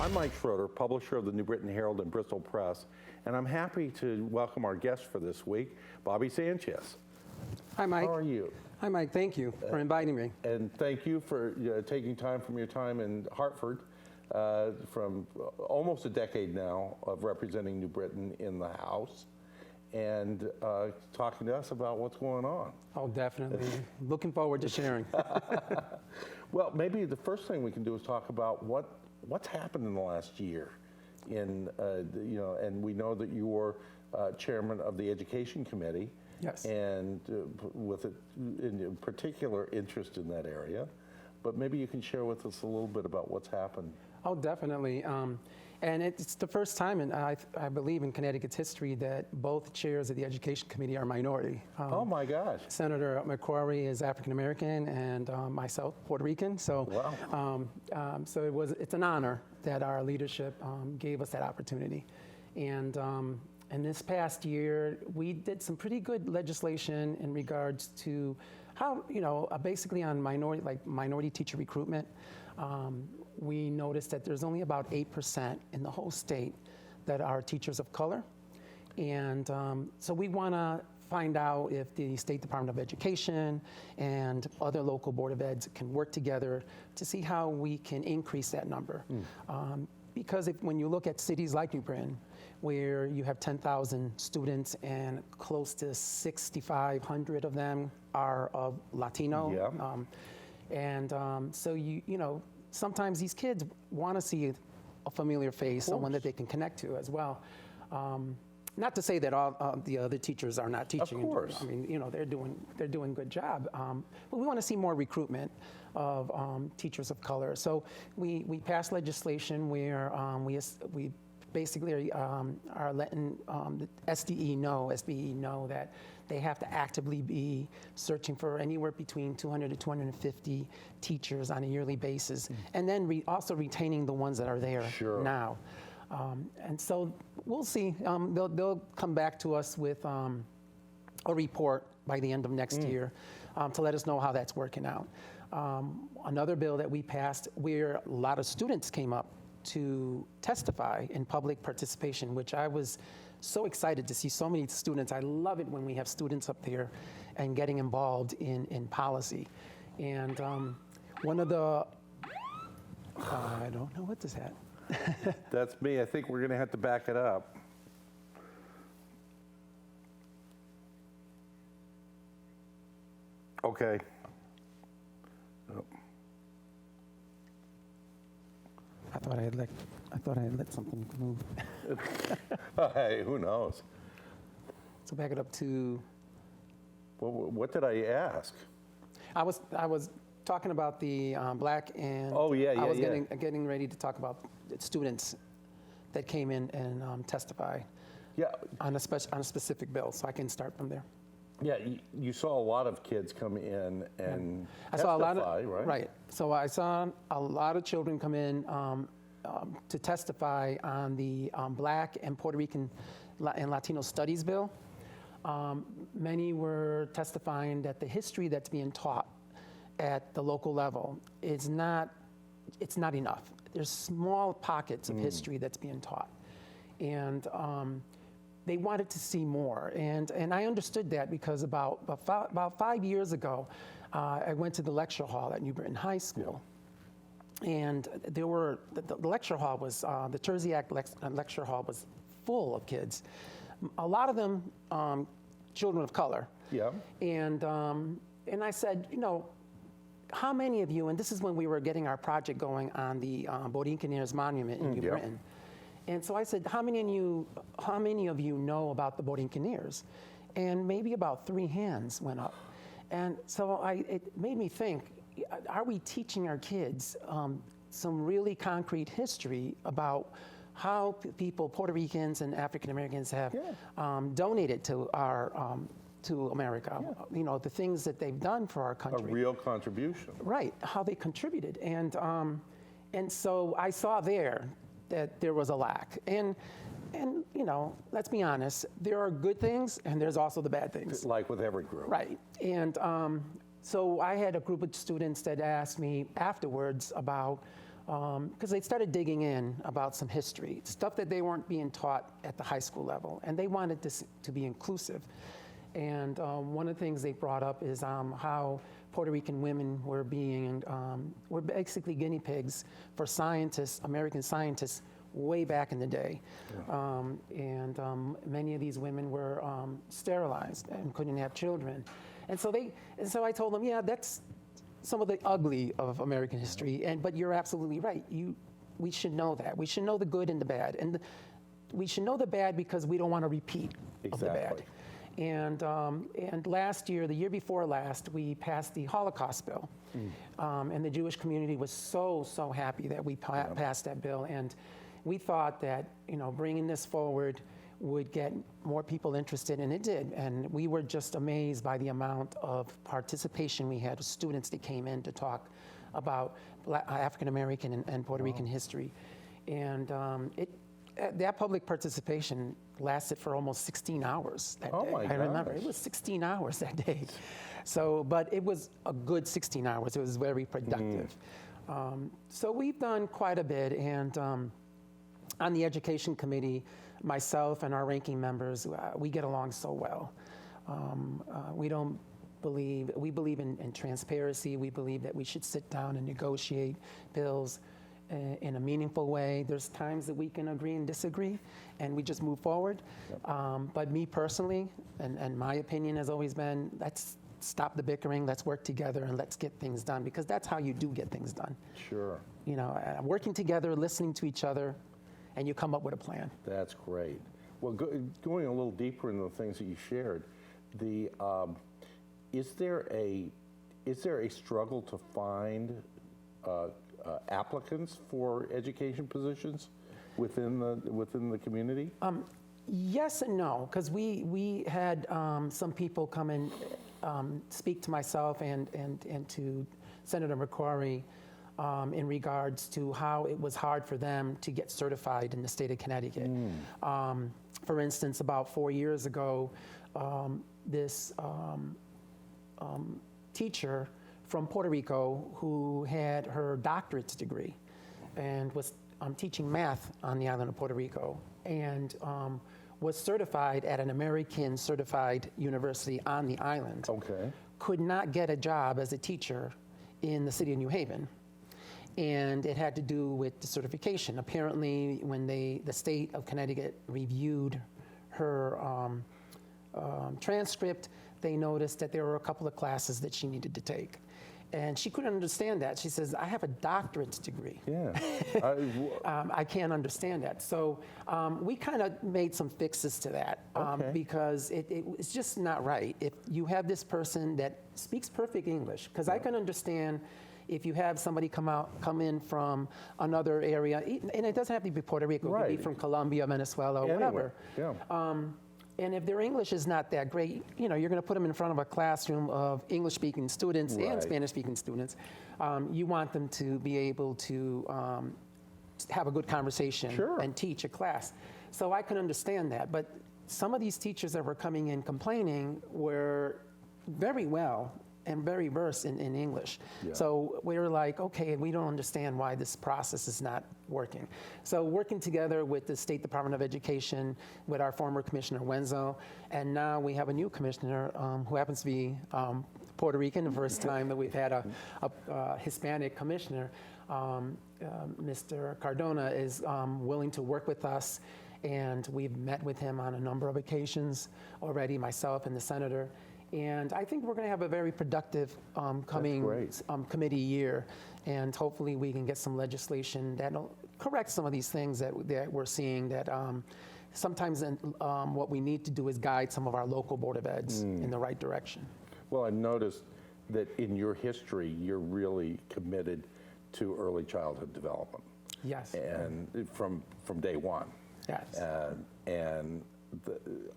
I'm Mike Schroeder, publisher of the New Britain Herald and Bristol Press, and I'm happy to welcome our guest for this week, Bobby Sanchez. Hi, Mike. How are you? Hi, Mike. Thank you for inviting me. And thank you for taking time from your time in Hartford, from almost a decade now of representing New Britain in the House, and talking to us about what's going on. Oh, definitely. Looking forward to sharing. Well, maybe the first thing we can do is talk about what's happened in the last year. And we know that you were chairman of the Education Committee. Yes. And with in particular interest in that area. But maybe you can share with us a little bit about what's happened. Oh, definitely. And it's the first time, I believe, in Connecticut's history that both chairs of the Education Committee are minority. Oh my gosh. Senator McCrory is African American, and myself, Puerto Rican. So, wow. It's an honor that our leadership gave us that opportunity. And this past year, we did some pretty good legislation in regards to how, basically on minority teacher recruitment. We noticed that there's only about 8% in the whole state that are teachers of color. And so we want to find out if the State Department of Education and other local Board of Eds can work together to see how we can increase that number. Because when you look at cities like New Britain, where you have 10,000 students and close to 6,500 of them are of Latino. Yeah. So sometimes these kids want to see a familiar face, someone that they can connect to as well. Not to say that all the other teachers are not teaching. Of course. I mean, they're doing a good job. But we want to see more recruitment of teachers of color. So we passed legislation where we basically are letting the SBE know that they have to actively be searching for anywhere between 200 to 250 teachers on a yearly basis, and then also retaining the ones that are there now. And so we'll see. They'll come back to us with a report by the end of next year to let us know how that's working out. Another bill that we passed where a lot of students came up to testify in public participation, which I was so excited to see so many students. I love it when we have students up there and getting involved in policy. And one of the, I don't know what this had. That's me. I think we're going to have to back it up. Okay. Oh. I thought I had let something move. Hey, who knows? So back it up to. What did I ask? I was talking about the black and. Oh yeah, yeah, I was getting ready to talk about students that came in and testify. Yeah. On a specific bill, so I can start from there. Yeah, you saw a lot of kids come in and I testify, saw a lot of, right? Right. So I saw a lot of children come in to testify on the Black and Puerto Rican and Latino Studies bill. Many were testifying that the history that's being taught at the local level it's not enough. There's small pockets of history that's being taught. And they wanted to see more, and I understood that because about 5 years ago, I went to the lecture hall at New Britain High School, and there were the lecture hall was the Terziac lecture hall was full of kids, a lot of them children of color. Yeah. And I said, how many of you? And this is when we were getting our project going on the Borinqueneers Monument in New Britain. And so I said, how many of you know about the Borinqueneers? And maybe about 3 hands went up. And so it made me think, are we teaching our kids some really concrete history about how people, Puerto Ricans and African Americans have donated to our to America, the things that they've done for our country. A real contribution. Right, how they contributed. And so I saw there that there was a lack. And let's be honest, there are good things and there's also the bad things. Like with every group. Right. And so I had a group of students that asked me afterwards about because they started digging in about some history, stuff that they weren't being taught at the high school level, and they wanted this to be inclusive. And one of the things they brought up is how Puerto Rican women were basically guinea pigs for scientists, American scientists, way back in the day. Yeah. Many of these women were sterilized and couldn't have children. And so I told them, yeah, that's some of the ugly of American history, but you're absolutely right. We should know that. We should know the good and the bad. And we should know the bad because we don't want to repeat of the bad. And last year, the year before last, we passed the Holocaust bill. And the Jewish community was so happy that we passed that bill. And we thought that, bringing this forward would get more people interested, and it did. And we were just amazed by the amount of participation we had with students that came in to talk about African American and Puerto Rican history. And that public participation lasted for almost 16 hours that day. My I remember, gosh. it was 16 hours that day. So, but it was a good 16 hours. It was very productive. So we've done quite a bit, and on the education committee, myself and our ranking members, we get along so well. We believe in transparency. We believe that we should sit down and negotiate bills in a meaningful way. There's times that we can agree and disagree, and we just move forward. But me personally, and my opinion has always been, let's stop the bickering, let's work together, and let's get things done, because that's how you do get things done. Sure. Working together, listening to each other, and you come up with a plan. That's great. Well, going a little deeper into the things that you shared, is there a struggle to find applicants for education positions within the community? Yes and no, because we had some people come and speak to myself and to Senator McCrory in regards to how it was hard for them to get certified in the state of Connecticut. For instance, about 4 years ago, this teacher from Puerto Rico who had her doctorate's degree and was teaching math on the island of Puerto Rico, and was certified at an American certified university on the island. Okay. Could not get a job as a teacher in the city of New Haven. And it had to do with the certification. Apparently, when the state of Connecticut reviewed her transcript, they noticed that there were a couple of classes that she needed to take. And she couldn't understand that. She says, I have a doctorate's degree. Yeah. I can't understand that. So we kind of made some fixes to that because it's just not right. If you have this person that speaks perfect English, because I can understand if you have somebody come in from another area, and it doesn't have to be Puerto Rico, it could be from Colombia, Venezuela, or whatever. Yeah. And if their English is not that great, you're going to put them in front of a classroom of English-speaking students and Spanish-speaking students. You want them to be able to have a good conversation and teach a class. So I can understand that. But some of these teachers that were coming in complaining were very well and very versed in English. Yeah. So we were like, okay, we don't understand why this process is not working. So working together with the State Department of Education, with our former Commissioner Wenzel, and now we have a new commissioner who happens to be Puerto Rican, the first time that we've had a Hispanic commissioner. Mr. Cardona is willing to work with us, and we've met with him on a number of occasions already, myself and the senator. And I think we're going to have a very productive coming committee year, and hopefully we can get some legislation that'll correct some of these things that we're seeing, that sometimes what we need to do is guide some of our local Board of Eds in the right direction. Well, I noticed that in your history, you're really committed to early childhood development. Yes. And from day one. Yes.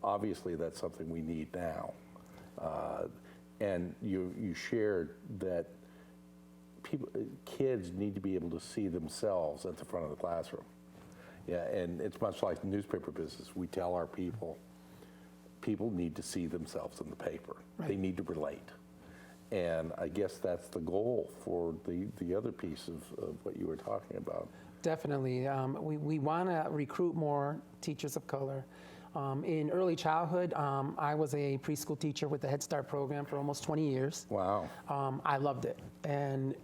Obviously, that's something we need now. And you shared that kids need to be able to see themselves at the front of the classroom. Yeah, and it's much like the newspaper business. We tell our people need to see themselves in the paper. Right. They need to relate. And I guess that's the goal for the other piece of what you were talking about. Definitely. We want to recruit more teachers of color. In early childhood, I was a preschool teacher with the Head Start program for almost 20 years. Wow. I loved it. And,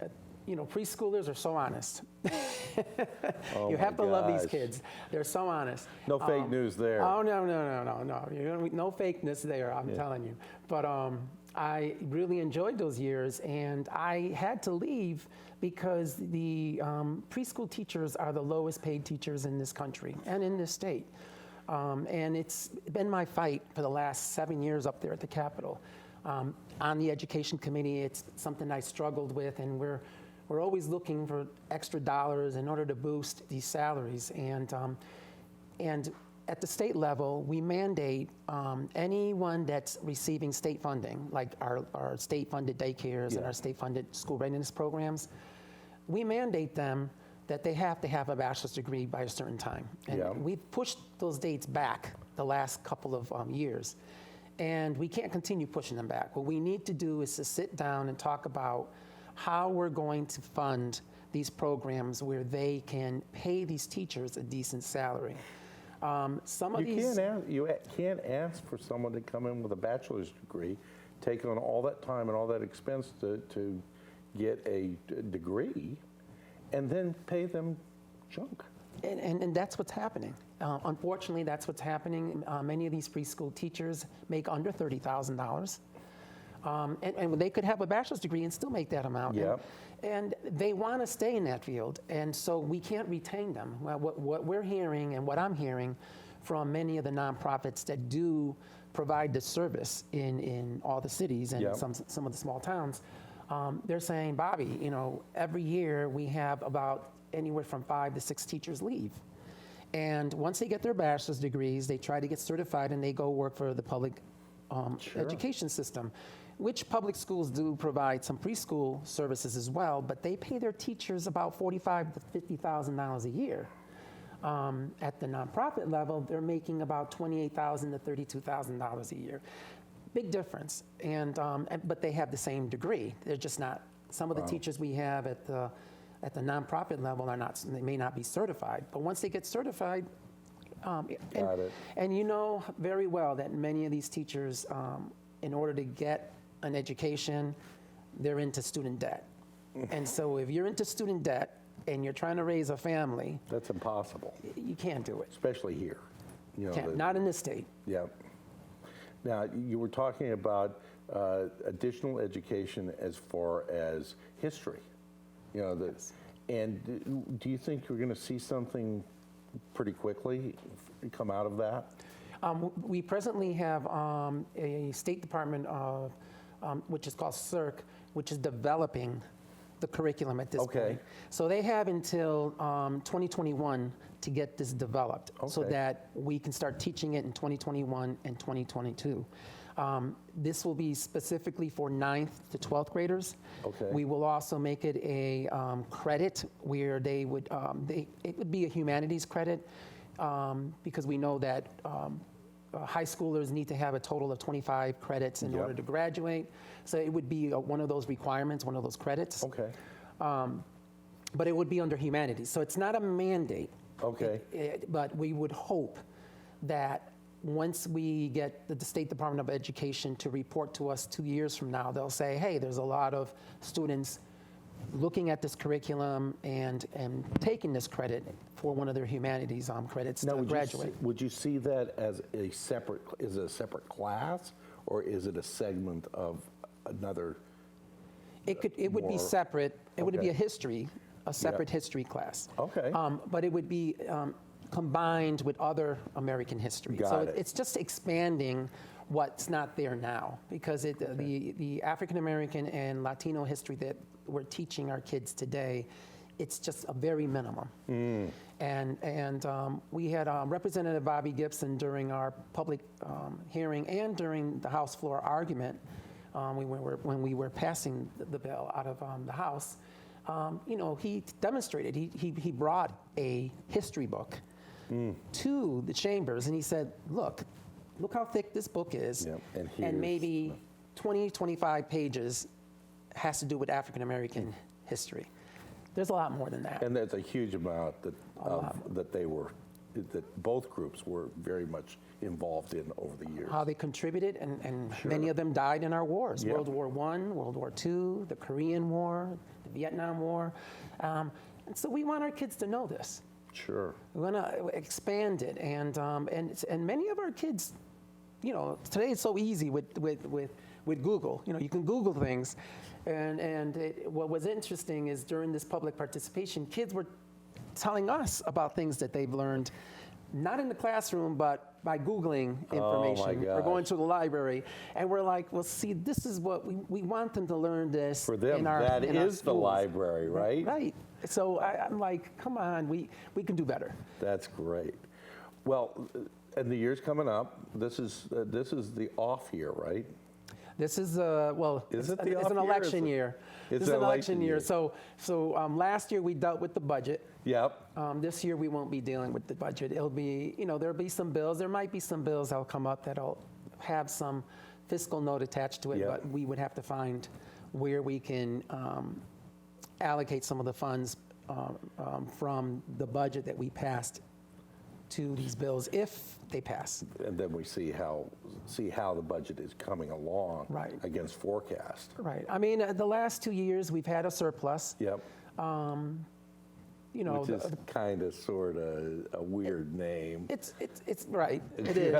preschoolers are so honest. Oh You have to love these gosh. kids. They're so honest. No fake news there. Oh, no. No fakeness there, I'm telling you. But I really enjoyed those years, and I had to leave because the preschool teachers are the lowest paid teachers in this country and in this state. And it's been my fight for the last 7 years up there at the Capitol. On the Education Committee, it's something I struggled with, and we're always looking for extra dollars in order to boost these salaries. And at the state level, we mandate anyone that's receiving state funding, like our state-funded daycares and our state-funded school readiness programs, we mandate them that they have to have a bachelor's degree by a certain time. And we've pushed those dates back the last couple of years. And we can't continue pushing them back. What we need to do is to sit down and talk about how we're going to fund these programs where they can pay these teachers a decent salary. You can't ask for someone to come in with a bachelor's degree, take on all that time and all that expense to get a degree, and then pay them junk. And that's what's happening. Unfortunately, that's what's happening. Many of these preschool teachers make under $30,000. And they could have a bachelor's degree and still make that amount. Yeah. And they want to stay in that field, and so we can't retain them. Well, what we're hearing and what I'm hearing from many of the nonprofits that do provide this service in all the cities and some of the small towns, they're saying, Bobby, every year we have about anywhere from 5 to 6 teachers leave. And once they get their bachelor's degrees, they try to get certified and they go work for the public education system, which public schools do provide some preschool services as well, but they pay their teachers about $45,000 to $50,000 a year. At the nonprofit level, they're making about $28,000 to $32,000 a year. Big difference, but they have the same degree. They're just not. Some of the teachers we have at the nonprofit level they may not be certified, but once they get certified, and you know very well that many of these teachers, in order to get an education, they're into student debt. And so if you're into student debt and you're trying to raise a family, that's impossible. You can't do it. Especially here. Not in this state. Yeah. Now, you were talking about additional education as far as history. Yes. And do you think you're going to see something pretty quickly come out of that? We presently have a State Department of, which is called CERC, which is developing the curriculum at this point. So they have until 2021 to get this developed so that we can start teaching it in 2021 and 2022. This will be specifically for 9th to 12th graders. We will also make it a credit where they would, it would be a humanities credit because we know that high schoolers need to have a total of 25 credits in order to graduate. So it would be one of those requirements, one of those credits. But it would be under humanities. So it's not a mandate. But we would hope that once we get the State Department of Education to report to us 2 years from now, they'll say, hey, there's a lot of students looking at this curriculum and taking this credit for one of their humanities credits to graduate. Would you see that as a separate class, or is it a segment of another? It would be separate. It would be a separate history class. But it would be combined with other American history. It's just expanding what's not there now, because the African American and Latino history that we're teaching our kids today, it's just a very minimum. And we had Representative Bobby Gibson during our public hearing and during the House floor argument when we were passing the bill out of the House. He demonstrated, he brought a history book to the chambers, and he said, look how thick this book is, and maybe 20, 25 pages has to do with African American history. There's a lot more than that. And there's a huge amount that both groups were very much involved in over the years. How they contributed, and many of them died in our wars, Yeah. World War I, World War II, the Korean War, the Vietnam War. And so we want our kids to know this. Sure. We want to expand it, and many of our kids, today it's so easy with Google. You can Google things, and what was interesting is during this public participation, kids were telling us about things that they've learned, not in the classroom, but by Googling information or going to the library. And we're like, well, see, this is what we want them to learn this. For them, in our the schools. library, right? Right. So I'm like, come on, we can do better. That's great. Well, and the year's coming up. This is the off year, right? This is Is it the it's off an year? election year. It's This is an an election election year. year. So last year we dealt with the budget. Yep. This year we won't be dealing with the budget. It'll be, there'll be some bills. There might be some bills that'll come up that'll have some fiscal note attached to it, Yep. but we would have to find where we can allocate some of the funds from the budget that we passed to these bills if they pass. And then we see how the budget is coming along Right. against forecast. Right. I mean, the last 2 years we've had a surplus. Yep. Which is kind of sort of a weird name. It's right. It is.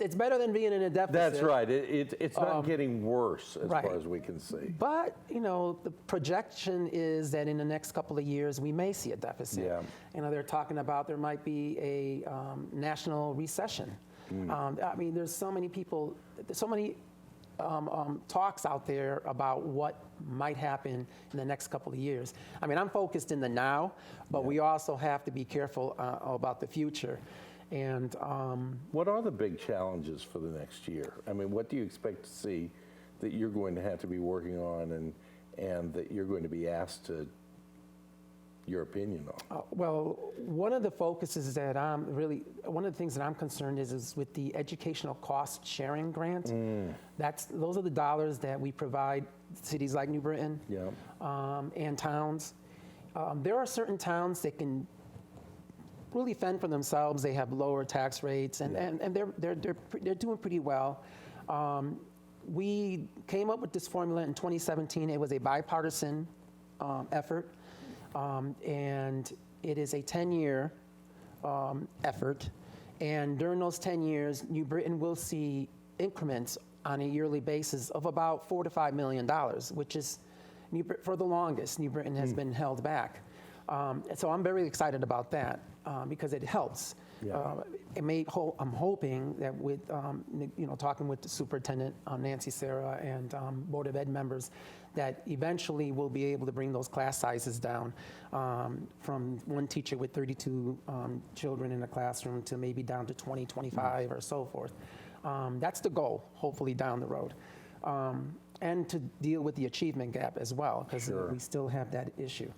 It's better than being in a deficit. That's right. It's not getting worse as right. far as we can see. But, the projection is that in the next couple of years, we may see a deficit. Yeah. They're talking about there might be a national recession. I mean, there's so many people, there's so many talks out there about what might happen in the next couple of years. I mean, I'm focused in the now, but we also have to be careful about the future. And what are the big challenges for the next year? I mean, what do you expect to see that you're going to have to be working on and that you're going to be asked to your opinion on? Well, one of the focuses that one of the things that I'm concerned is with the educational cost sharing grant. Those are the dollars that we provide cities like New Britain and towns. There are certain towns that can really fend for themselves. They have lower tax rates, and they're doing pretty well. We came up with this formula in 2017. It was a bipartisan effort. And it is a 10-year effort. And during those 10 years, New Britain will see increments on a yearly basis of about $4 to $5 million, which is, for the longest, New Britain has been held back. So I'm very excited about that because it helps. Yeah. I'm hoping that with, talking with the superintendent, Nancy Sarah, and Board of Ed members, that eventually we'll be able to bring those class sizes down from one teacher with 32 children in a classroom to maybe down to 20, 25 or so forth. That's the goal, hopefully down the road. And to deal with the achievement gap as well, because we still have that issue.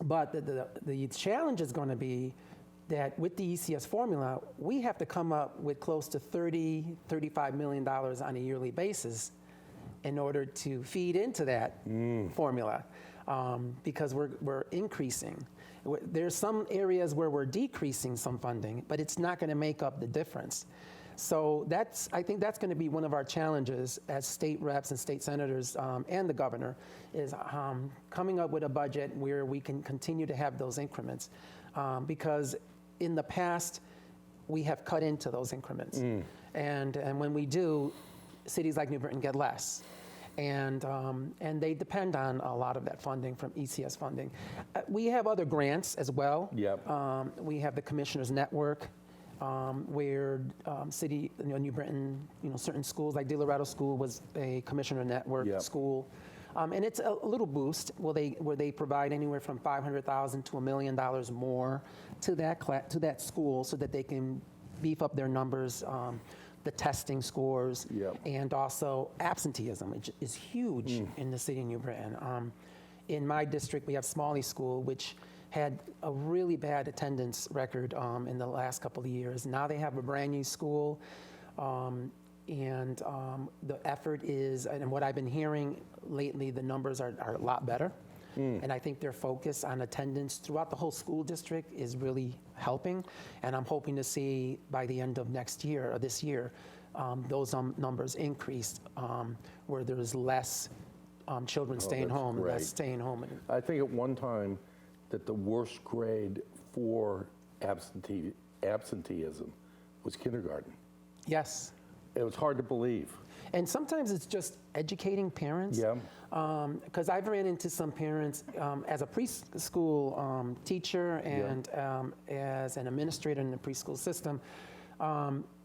But the challenge is going to be that with the ECS formula, we have to come up with close to $30, $35 million on a yearly basis in order to feed into that formula, because we're increasing. There's some areas where we're decreasing some funding, but it's not going to make up the difference. So I think that's going to be one of our challenges as state reps and state senators and the governor is coming up with a budget where we can continue to have those increments, because in the past we have cut into those increments, and when we do, cities like New Britain get less. And they depend on a lot of that funding from ECS funding. We have other grants as well. Yep. We have the Commissioners Network, where New Britain, certain schools like De Loretto School was a Commissioner Network school. And it's a little boost where they provide anywhere from $500,000 to $1 million more to that school so that they can beef up their numbers, the testing scores, and also absenteeism, which is huge in the city of New Britain. In my district, we have Smalley School, which had a really bad attendance record in the last couple of years. Now they have a brand new school. the effort is, and what I've been hearing lately, the numbers are a lot better. And I think their focus on attendance throughout the whole school district is really helping. And I'm hoping to see by the end of next year or this year, those numbers increase where there's less children staying that's home, great. less staying home. I think at one time that the worst grade for absenteeism was kindergarten. Yes. It was hard to believe. And sometimes it's just educating parents. Yeah. Because I've ran into some parents as a preschool teacher and as an administrator in the preschool system.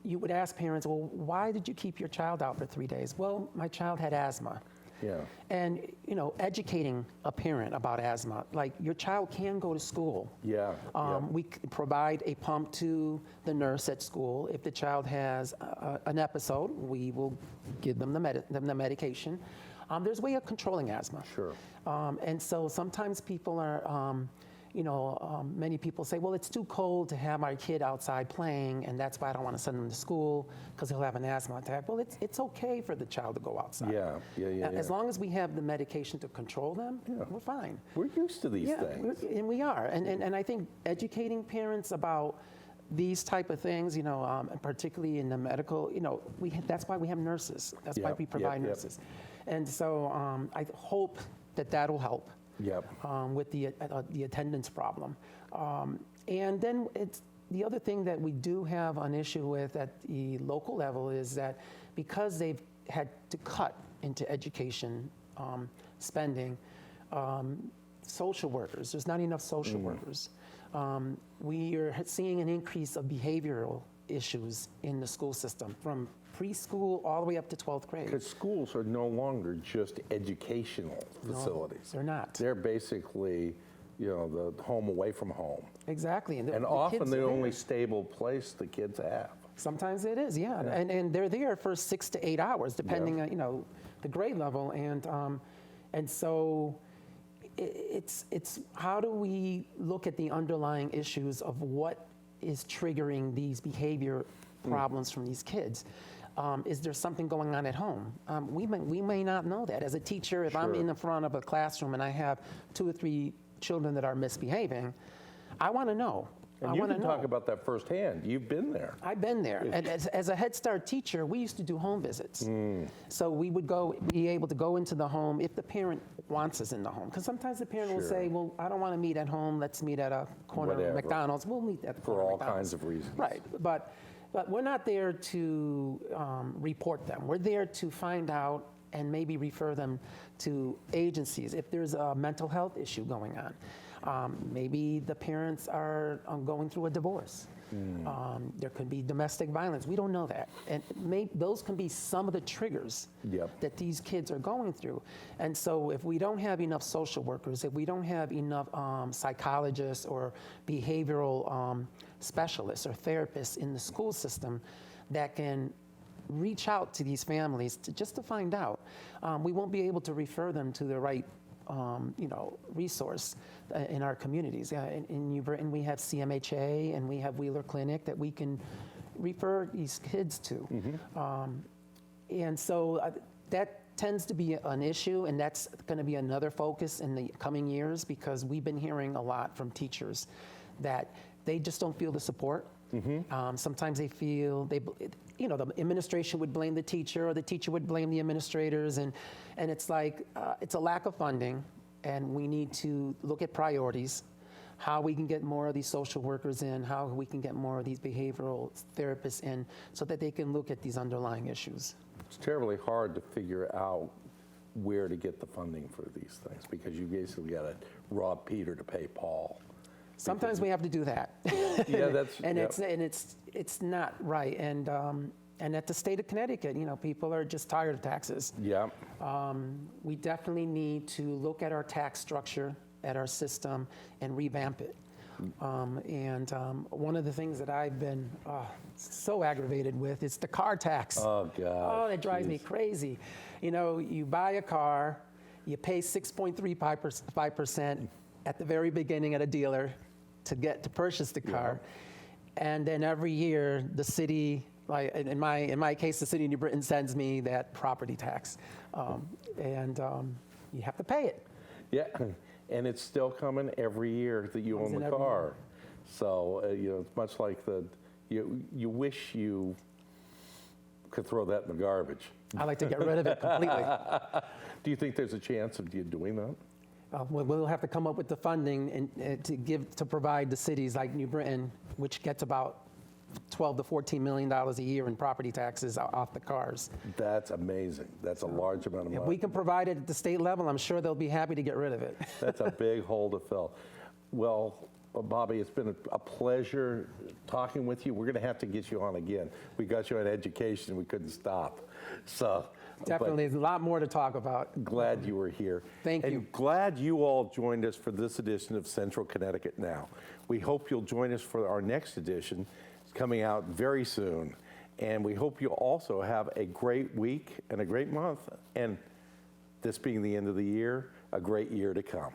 You would ask parents, well, why did you keep your child out for 3 days? Well, my child had asthma. Yeah. And, educating a parent about asthma, like your child can go to school. Yeah. We provide a pump to the nurse at school. If the child has an episode, we will give them the medication. There's a way of controlling asthma. Sure. And so sometimes people are, many people say, well, it's too cold to have my kid outside playing, and that's why I don't want to send them to school because he'll have an asthma attack. Well, it's okay for the child to go outside. Yeah. As long as we have the medication to control them, we're fine. We're used to these things. And we are. And I think educating parents about these type of things, particularly in the medical, that's why we have nurses. That's why we provide nurses. And so I hope that that'll help. With the attendance problem. And then the other thing that we do have an issue with at the local level is that because they've had to cut into education spending, social workers, there's not enough social workers. We are seeing an increase of behavioral issues in the school system from preschool all the way up to 12th grade. Because schools are no longer just educational facilities. They're not. They're basically, the home away from home. Exactly. And And often the only stable place the kids have. Sometimes it is, yeah. And they're there for 6 to 8 hours, depending on, the grade level. And so it's how do we look at the underlying issues of what is triggering these behavior problems from these kids? Is there something going on at home? We may not know that. As a teacher, if I'm in the front of a classroom and I have 2 or 3 children that are misbehaving, I want to know. And you can talk about that firsthand. You've been there. I've been there. And as a Head Start teacher, we used to do home visits. So we would be able to go into the home if the parent wants us in the home. Because sometimes the parent will say, well, I don't want to meet at home. Let's meet at a corner of McDonald's. We'll meet at the corner of McDonald's. For all kinds of reasons. Right. But we're not there to report them. We're there to find out and maybe refer them to agencies. If there's a mental health issue going on, maybe the parents are going through a divorce. There could be domestic violence. We don't know that. And those can be some of the triggers that these kids are going through. And so if we don't have enough social workers, if we don't have enough psychologists or behavioral specialists or therapists in the school system that can reach out to these families just to find out, we won't be able to refer them to the right resource in our communities. In New Britain, we have CMHA and we have Wheeler Clinic that we can refer these kids to. And so that tends to be an issue, and that's going to be another focus in the coming years because we've been hearing a lot from teachers that they just don't feel the support. Sometimes they feel the administration would blame the teacher or the teacher would blame the administrators, and it's like it's a lack of funding, and we need to look at priorities, how we can get more of these social workers in, how we can get more of these behavioral therapists in so that they can look at these underlying issues. It's terribly hard to figure out where to get the funding for these things because you basically got to rob Peter to pay Paul. Sometimes we have to do that. It's not right. And at the state of Connecticut, people are just tired of taxes. We definitely need to look at our tax structure, at our system, and revamp it. One of the things that I've been so aggravated with is the car tax. Oh, God. Oh, that drives me crazy. You buy a car, you pay 6.35% at the very beginning at a dealer to purchase the car. And then every year, the city Like in my case, the city of New Britain sends me that property tax, and you have to pay it. Yeah, and it's still coming every year that you Comes own in the every car. So, it's much like you wish you could throw that in the garbage. I like to get rid of it completely. Do you think there's a chance of you doing that? We'll have to come up with the funding and to provide the cities like New Britain, which gets about $12 to $14 million a year in property taxes off the cars. That's amazing. That's a large amount of If money. we can provide it at the state level, I'm sure they'll be happy to get rid of it. That's a big hole to fill. Well, Bobby, it's been a pleasure talking with you. We're going to have to get you on again. We got you on education. We couldn't stop. So Definitely, there's a lot more to talk about. glad you were here. Thank you. And glad you all joined us for this edition of Central Connecticut Now. We hope you'll join us for our next edition. It's coming out very soon. And we hope you'll also have a great week and a great month. And this being the end of the year, a great year to come.